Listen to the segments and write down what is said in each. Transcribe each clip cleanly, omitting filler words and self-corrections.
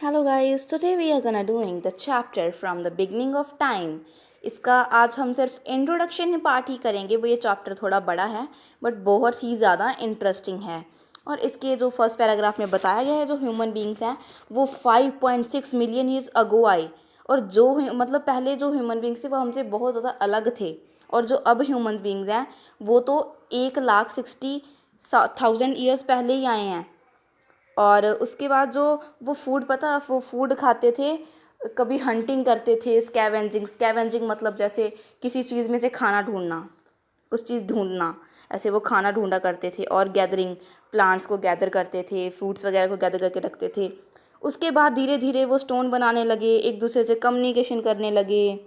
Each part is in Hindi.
Hello guys, today we are gonna doing the chapter from the beginning of time. इसका आज हम सिर्फ इंट्रोडक्शन पार्ट ही करेंगे। वो ये चैप्टर थोड़ा बड़ा है बट बहुत ही ज़्यादा इंटरेस्टिंग है। और इसके जो फर्स्ट पैराग्राफ में बताया गया है जो ह्यूमन बींग्स हैं वो 5.6 मिलियन ईयर्स अगो आए। और जो मतलब पहले जो ह्यूमन बींग्स थे वो हमसे बहुत ज़्यादा अलग थे। और जो अब ह्यूमन बींग्स हैं वो तो 1,60,000 ईयर्स पहले ही आए हैं। और उसके बाद जो वो फूड खाते थे, कभी हंटिंग करते थे, स्कैवेंजिंग मतलब जैसे किसी चीज़ में से खाना ढूंढना, कुछ चीज़ ढूंढना, ऐसे वो खाना ढूंढा करते थे। और गैदरिंग, प्लांट्स को गैदर करते थे, फ्रूट्स वगैरह को गैदर करके रखते थे। उसके बाद धीरे धीरे वो स्टोन बनाने लगे, एक दूसरे से कम्युनिकेशन करने लगे।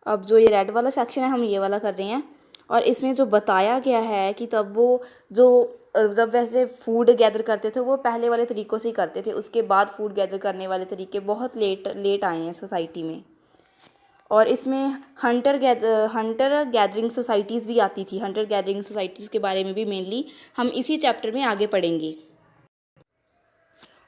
अब जो ये रेड वाला सेक्शन है हम ये वाला कर रहे हैं। और इसमें जो बताया गया है कि तब वो जो जब वैसे फूड गैदर करते थे वो पहले वाले तरीक़ों से ही करते थे। उसके बाद फूड गैदर करने वाले तरीके बहुत लेट आए हैं सोसाइटी में। और इसमें हंटर गैदरिंग सोसाइटीज़ भी आती थी। हंटर गैदरिंग सोसाइटीज़ के बारे में भी मेनली हम इसी चैप्टर में आगे पढ़ेंगे।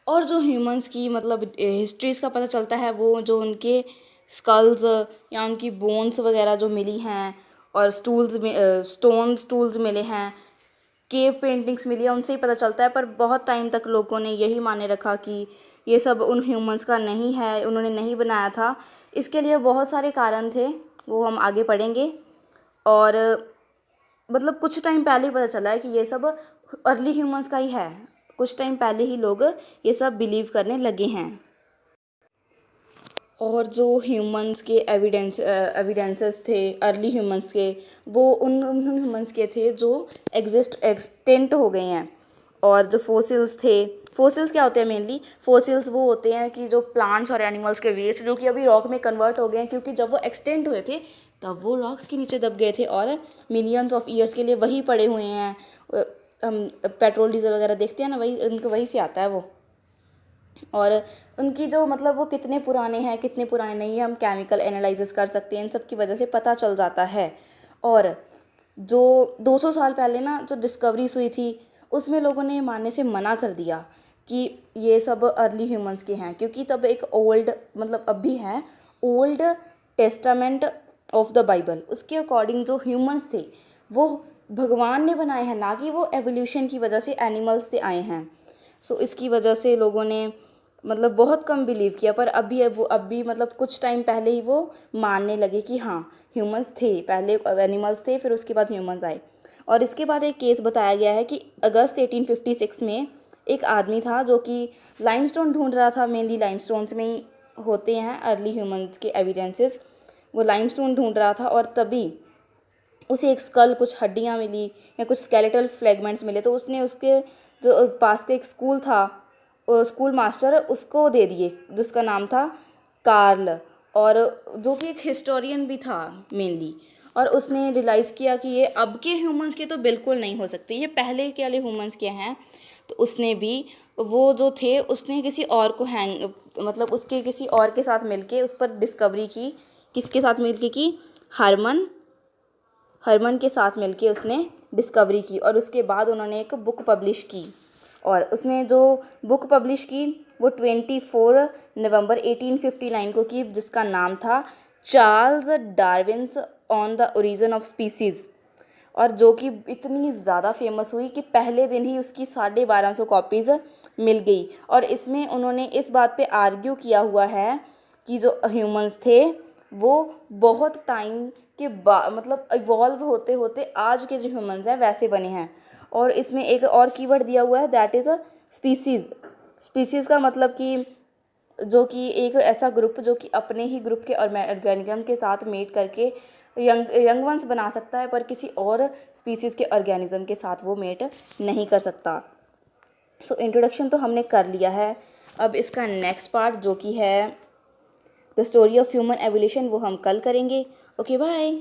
और जो ह्यूमंस की मतलब हिस्ट्रीज़ का पता चलता है वो जो उनके स्कल्स या उनकी बोन्स वगैरह जो मिली हैं, और स्टोन्स टूल्स मिले हैं, केव पेंटिंग्स मिली है, उनसे ही पता चलता है। पर बहुत टाइम तक लोगों ने यही माने रखा कि ये सब उन ह्यूमंस का नहीं है, उन्होंने नहीं बनाया था। इसके लिए बहुत सारे कारण थे, वो हम आगे पढ़ेंगे। और मतलब कुछ टाइम पहले ही पता चला है कि ये सब अर्ली ह्यूमंस का ही है। कुछ टाइम पहले ही लोग ये सब बिलीव करने लगे हैं। और जो ह्यूमंस के एविडेंसेस थे अर्ली ह्यूमंस के, वो उन ह्यूमंस के थे जो एक्सटेंट हो गए हैं। और जो फोसिल्स थे, फोसिल्स क्या होते हैं मेनली? फोसिल्स वो होते हैं कि जो प्लांट्स और एनिमल्स के वेस्ट जो कि अभी रॉक में कन्वर्ट हो गए हैं, क्योंकि जब वो एक्सटेंट हुए थे तब वो रॉक्स के नीचे दब गए थे और मिलियंस ऑफ ईयर्स के लिए वही पड़े हुए हैं। हम पेट्रोल डीजल वगैरह देखते हैं ना, वही उनको वही से आता है वो। और उनकी जो मतलब वो कितने पुराने हैं कितने पुराने नहीं है हम केमिकल एनालिसिस कर सकते हैं, इन सब की वजह से पता चल जाता है। और जो 200 साल पहले ना जो डिस्कवरीज हुई थी उसमें लोगों ने मानने से मना कर दिया कि ये सब अर्ली ह्यूमंस के हैं, क्योंकि तब एक ओल्ड मतलब अब भी है old testament of the Bible, उसके अकॉर्डिंग जो ह्यूमंस थे वो भगवान ने बनाए हैं, ना कि वो एवोल्यूशन की वजह से एनिमल्स से आए हैं। सो इसकी वजह से लोगों ने मतलब बहुत कम बिलीव किया। पर अब भी मतलब कुछ टाइम पहले ही वो मानने लगे कि हाँ ह्यूमंस थे, पहले एनिमल्स थे फिर उसके बाद ह्यूमंस आए। और इसके बाद एक केस बताया गया है कि अगस्त 1856 में एक आदमी था जो कि लाइमस्टोन ढूंढ रहा था। मेनली लाइमस्टोन्स में ही होते हैं अर्ली ह्यूमंस के एविडेंसेस। वो लाइमस्टोन ढूंढ रहा था और तभी उसे एक स्कल, कुछ हड्डियाँ मिली या कुछ स्केलेटल फ्रेगमेंट्स मिले। तो उसने उसके जो पास के एक स्कूल था, स्कूल मास्टर उसको दे दिए, जिसका नाम था कार्ल, और जो कि एक हिस्टोरियन भी था मेनली। और उसने रियलाइज़ किया कि ये अब के ह्यूमंस के तो बिल्कुल नहीं हो सकते, ये पहले के वाले ह्यूमंस के हैं। तो उसने भी वो जो थे उसने किसी और को मतलब उसके किसी और के साथ मिलके उस पर डिस्कवरी की। किसके साथ मिलके की? हरमन के साथ मिलके उसने डिस्कवरी की। और उसके बाद उन्होंने एक बुक पब्लिश की। और उसमें जो बुक पब्लिश की वो 24 नवंबर 1859 को की, जिसका नाम था Charles Darwin's on the origin of species. और जो कि इतनी ज़्यादा फेमस हुई कि पहले दिन ही उसकी 1250 कॉपीज़ मिल गई। और इसमें उन्होंने इस बात पे आर्ग्यू किया हुआ है कि जो ह्यूमंस थे वो बहुत टाइम के बाद मतलब इवॉल्व होते होते आज के जो ह्यूमंस हैं वैसे बने हैं। और इसमें एक और कीवर्ड दिया हुआ है, that is a species. Species का मतलब कि जो कि एक ऐसा ग्रुप जो कि अपने ही ग्रुप के ऑर्गेनिज्म के साथ मेट करके यंग वंस बना सकता है, पर किसी और स्पीसीज़ के ऑर्गेनिज्म के साथ वो मेट नहीं कर सकता। सो इंट्रोडक्शन तो हमने कर लिया है। अब इसका नेक्स्ट पार्ट जो कि है the story of human evolution वो हम कल करेंगे। Okay bye.